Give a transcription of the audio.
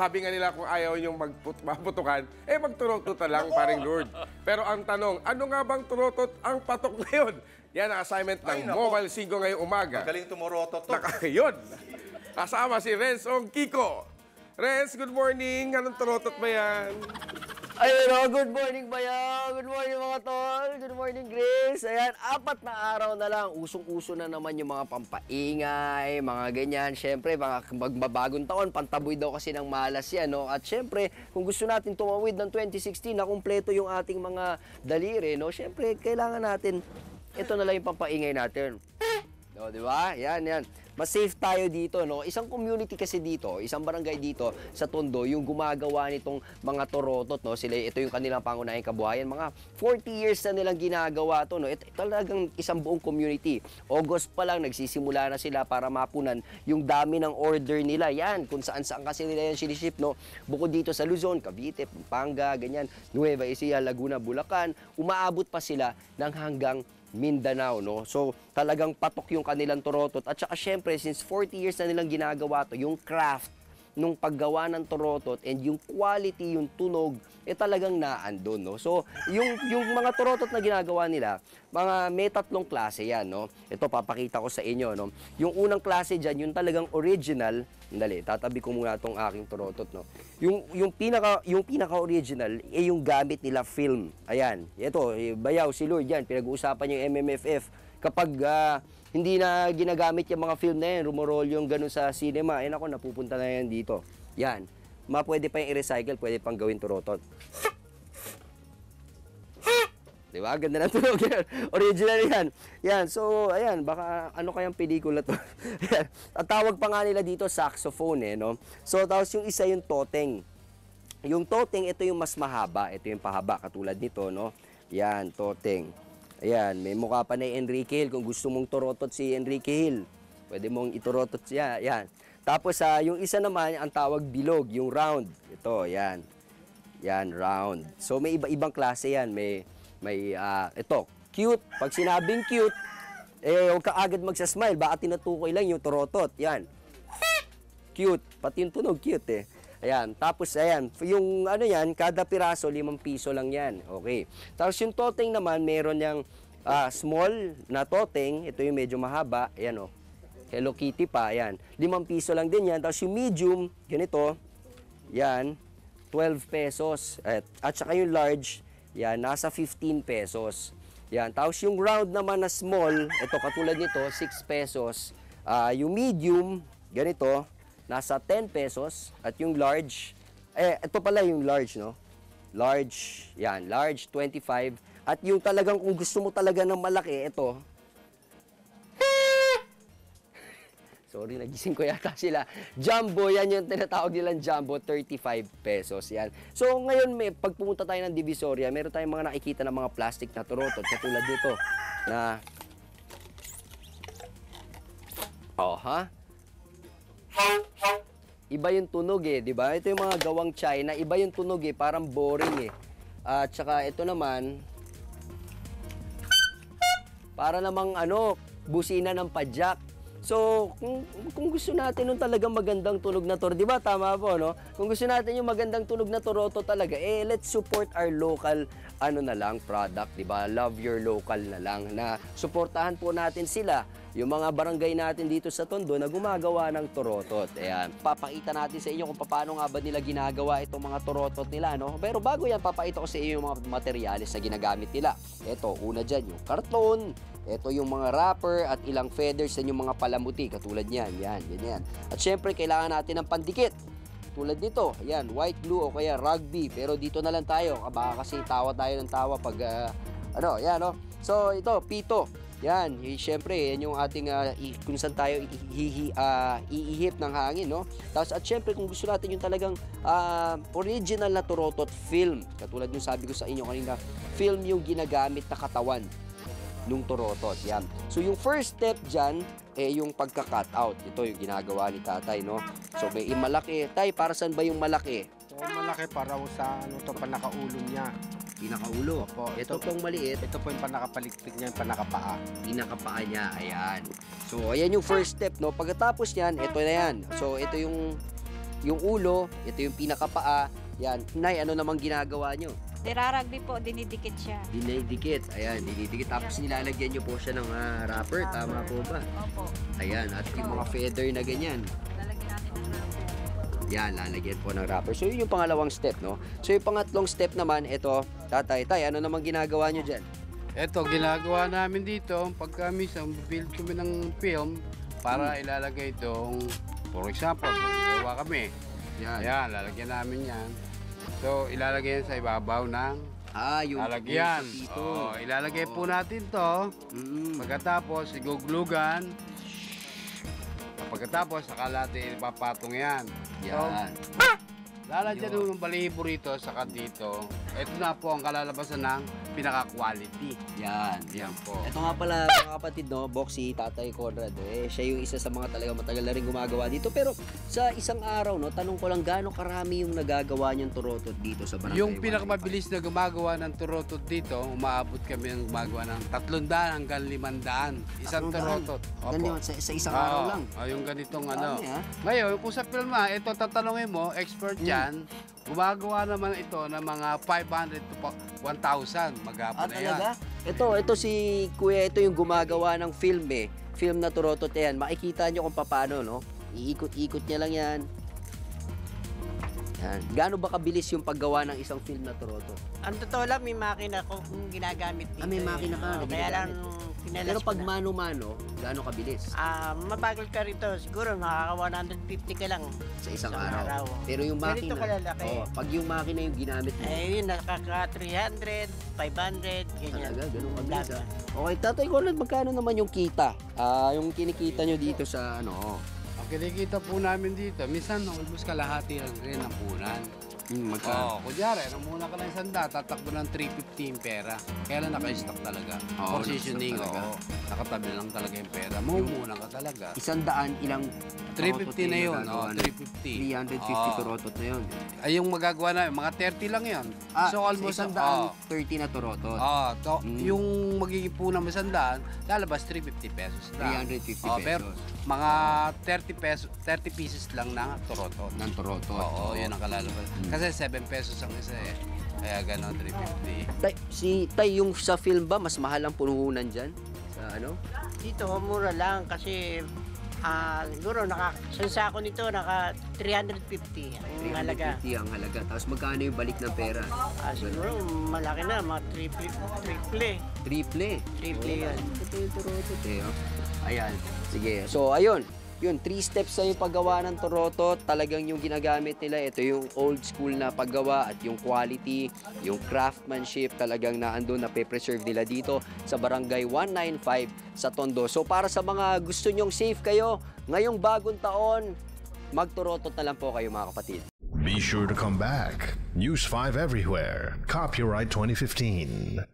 sabi nga nila kung ayaw niyong maputukan, eh magturotot na lang, paring Lord. Pero ang tanong, ano nga bang turotot ang patok na yun? Yan ang assignment ng Mobile 5 ngayong umaga. Galing tumorotot to. Yun. Kasama si Renz Ong Kiko. Renz, good morning. Anong turotot ba yan? Ayun, good morning bayan. Good morning mga tol. Good morning Grace. Ayan, 4 na araw na lang. Usong-uso na naman yung mga pampaingay, mga ganyan. Siyempre, mga magbabagong taon, pantaboy daw kasi ng malas yan, no? At siyempre, kung gusto natin tumawid ng 2016 na kumpleto yung ating mga daliri, no? Siyempre, kailangan natin, ito na lang yung pampaingay natin. No, di ba? Yan, yan. Mas safe tayo dito, no? Isang community kasi dito, isang barangay dito sa Tondo, yung gumagawa nitong mga torotot, no? Sila, ito yung kanilang pangunahing kabuhayan. Mga 40 years na nilang ginagawa to, no? Ito talagang isang buong community. August pa lang, nagsisimula na sila para mapunan yung dami ng order nila. Yan, kung saan-saan kasi nila yan siniship, no? Bukod dito sa Luzon, Cavite, Pampanga, ganyan, Nueva Ecija, Laguna, Bulacan, umaabot pa sila ng hanggang Mindanao, no? So, talagang patok yung kanilang torotot. At saka, syempre, since 40 years na nilang ginagawa to, yung craft nung paggawa ng torotot and yung quality, yung tunog, eh talagang naandun, no? So, yung mga torotot na ginagawa nila, may 3 klase yan, no? Ito, papakita ko sa inyo, no? Yung unang klase dyan, yung talagang original, dali, tatabi ko muna itong aking torotot, no? Yung pinaka-original, eh yung gamit nila film. Ayan, ito, bayaw si Lord yan, pinag-uusapan yung MMFF. Kapag hindi na ginagamit yung mga film na yan, rumorol yung ganun sa cinema, eh nako, napupunta na yan dito. Yan, pwede pa yung i-recycle, pwede pang gawin torotot. Diba? Ganda ng tunog yan. Original yan. Yan. So, ayan. Baka ano kayang pelikula to. At tawag pa nga nila dito saxophone, eh, no? So, tapos yung isa yung toteng. Yung toteng, ito yung mas mahaba. Ito yung pahaba, katulad nito, no? Yan, toteng. Ayan. May mukha pa na Enrique Hill. Kung gusto mong torotot si Enrique Hill, pwede mong itorotot siya. Yan. Tapos, yung isa naman, ang tawag bilog, yung round. Ito, yan. Yan, round. So, may iba-ibang klase yan. Ito, cute. Pag sinabing cute, huwag ka agad magsasmile. Baka tinutukoy lang yung torotot. Yan. Cute. Pati yung tunog, cute eh. Ayan. Tapos, ayan. Yung ano yan, kada piraso, 5 piso lang yan. Okay. Tapos yung toteng naman, meron yung small na toteng. Ito yung medyo mahaba. Ayan o. Hello Kitty pa. Ayan. 5 piso lang din yan. Tapos yung medium, ganito. Yan. 12 pesos. At saka yung large, yan, nasa 15 pesos. Yan, tapos yung round naman na small, ito katulad nito, 6 pesos. Yung medium, ganito, nasa 10 pesos. At yung large, ito pala yung large, no? Large, yan, large, 25. At yung talagang, kung gusto mo talaga ng malaki, ito. Sorry, nagising ko yata sila. Jumbo, yan yung tinatawag nilang jumbo, 35 pesos. Yan. So, ngayon, pag pumunta tayo ng Divisoria, meron tayong mga nakikita ng mga plastic na turotot, katulad nito, na, iba yung tunog eh, di ba? Ito yung mga gawang China, iba yung tunog eh, parang boring eh. At saka ito naman, para namang busina ng padjak. So, kung gusto natin nung talagang magandang tunog na toro, di ba? Tama po, no? Kung gusto natin yung magandang tunog na toroto talaga, let's support our local, product, di ba? Love your local na lang, na suportahan po natin sila, yung mga barangay natin dito sa Tondo na gumagawa ng torotot. Ayan. Papakita natin sa inyo kung paano nga ba nila ginagawa itong mga torotot nila, no? Pero bago yan, papakita ko sa inyo yung mga materyales na ginagamit nila. Ito, una dyan, yung karton. Ito yung mga wrapper at ilang feathers sa yung mga palamuti. Katulad niyan, yan, ganyan. At syempre, kailangan natin ng pandikit. Tulad nito, ayan, white glue o kaya rugby. Pero dito na lang tayo. Baka kasi tawa tayo ng tawa pag, yan, no? So, ito, pito. Yan, syempre, yan yung ating kung saan tayo iihip ng hangin, no? Tapos, at syempre, kung gusto natin yung talagang original na torotot film, katulad yung sabi ko sa inyo kanina, film yung ginagamit na katawan nung torotot, yan. So, yung first step dyan, yung pagka-cut out. Ito yung ginagawa ni tatay, no? So, may malaki. Tay, para saan ba yung malaki? So, malaki para sa panakaulo niya. Pinakaulo. Opo, ito pong maliit. Ito po yung panakapaligpit niya, yung panakapaa. Pinakapaa niya, ayan. So, ayan yung first step, no? Pagkatapos yan, ito na yan. So, ito yung yung ulo, ito yung pinakapaa. Yan. Nay, ano namang ginagawa nyo? Niraragbi po, dinidikit siya. Dinidikit. Ayan, dinidikit. Tapos nilalagyan nyo po siya ng wrapper. Tama po ba? Opo. Ayan, at yung mga feather na ganyan. Lalagyan natin ng rubber. Yan, lalagyan po ng wrapper. So, yun yung pangalawang step, no? So, yung pangatlong step naman, ito, tatay, ano namang ginagawa nyo dyan? Ito, ginagawa namin dito, pagka minsan, build kami ng film para ilalagay itong, for example, gawa kami. Yan. Ayan, lalagyan namin yan. So, ilalagay yan sa ibabaw ng Yung lalagyan. dito. Ilalagay po natin to. Pagkatapos, iguglugan. Pagkatapos, saka natin ipapatong yan. Yan. Lalagyan nyo ng balihibo rito, saka dito. Ito na po ang kalalabasan ng pinaka-quality. Yan. Yan po. Ito nga pala mga kapatid, no, Boxy, Tatay Conrad, siya yung isa sa mga talaga matagal na rin gumagawa dito. Pero sa isang araw, no, tanong ko lang gaano karami yung nagagawa niyong turotot dito sa barangay? Yung pinakamabilis na gumagawa ng turotot dito, umaabot kami ng gumagawa ng 300 hanggang 500. Isang 300? turotot. Ganyan, sa isang araw lang. Yung ganitong Dami, ano. ha? Ngayon, kung sa film ito tatanungin mo, expert yan, gumagawa naman ito ng mga 500 to 1,000. Maghapon na yan. Talaga? Ito si Kuya, ito yung gumagawa ng film Film na turotot yan. Makikita nyo kung paano, no? Iikot-ikot niya lang yan. Yan. Gaano ba kabilis yung paggawa ng isang film na turotot? Ang totoo lang, may makina ko kung ginagamit dito. May makina ka na Kaya lang, ginagamit. pinalas Pero ko pag na. mano-mano, gaano kabilis? Mabagal ka rito. Siguro, makaka 150 ka lang. Sa isang Isang araw. araw. Pero yung Ganito makina, kalalaki. pag yung makina yung ginamit mo, Yun, nakaka 300, 500, ganyan. talaga, ganun kabilis Laga. Okay, Tatay Conrad, magkano naman yung kita? Yung kinikita nyo dito sa ano? Ang kinikita po namin dito, minsan almost kalahati lang rin ang punan. Magkano? Kunyari, nung muna ka ng 100, tatakbo ng 350 yung pera. Kaya lang naka-stock talaga. Positioning, naka-stock talaga. nakatabi lang talaga yung pera. Mumuna ka talaga. 100 ilang 350 na yun, nagagawa na? 350. 350 turotot na yun. Ay, yung magagawa na, mga 30 lang yun. So, almost, sa 130 na turotot. yung magiging punang 100, lalabas 350 pesos lang. 350 Pero pesos. mga 30 pieces lang na turotot. Ng turotot. Oo, yun ang kalalabas. Kasi 7 pesos ang isa eh. Kaya gano'n, 350. Tay, yung sa film ba, mas mahal ang punuhunan dyan? Sa ano? Dito, mura lang kasi siguro, sa sako nito, naka 350 ang halaga. 350 ang halaga. Tapos magkano yung balik ng pera? Siguro, malaki na, mga triple. Triple Yun. Ito yung turotot Ayan. Sige. So, ayun. Yun, 3 steps na yung paggawa ng turotot. Talagang yung ginagamit nila, ito yung old school na paggawa at yung quality, yung craftsmanship talagang naandun na pe-preserve nila dito sa Barangay 195 sa Tondo. So, para sa mga gusto nyong safe kayo, ngayong bagong taon, magturotot na lang po kayo mga kapatid. Be sure to come back. News 5 everywhere. Copyright 2015.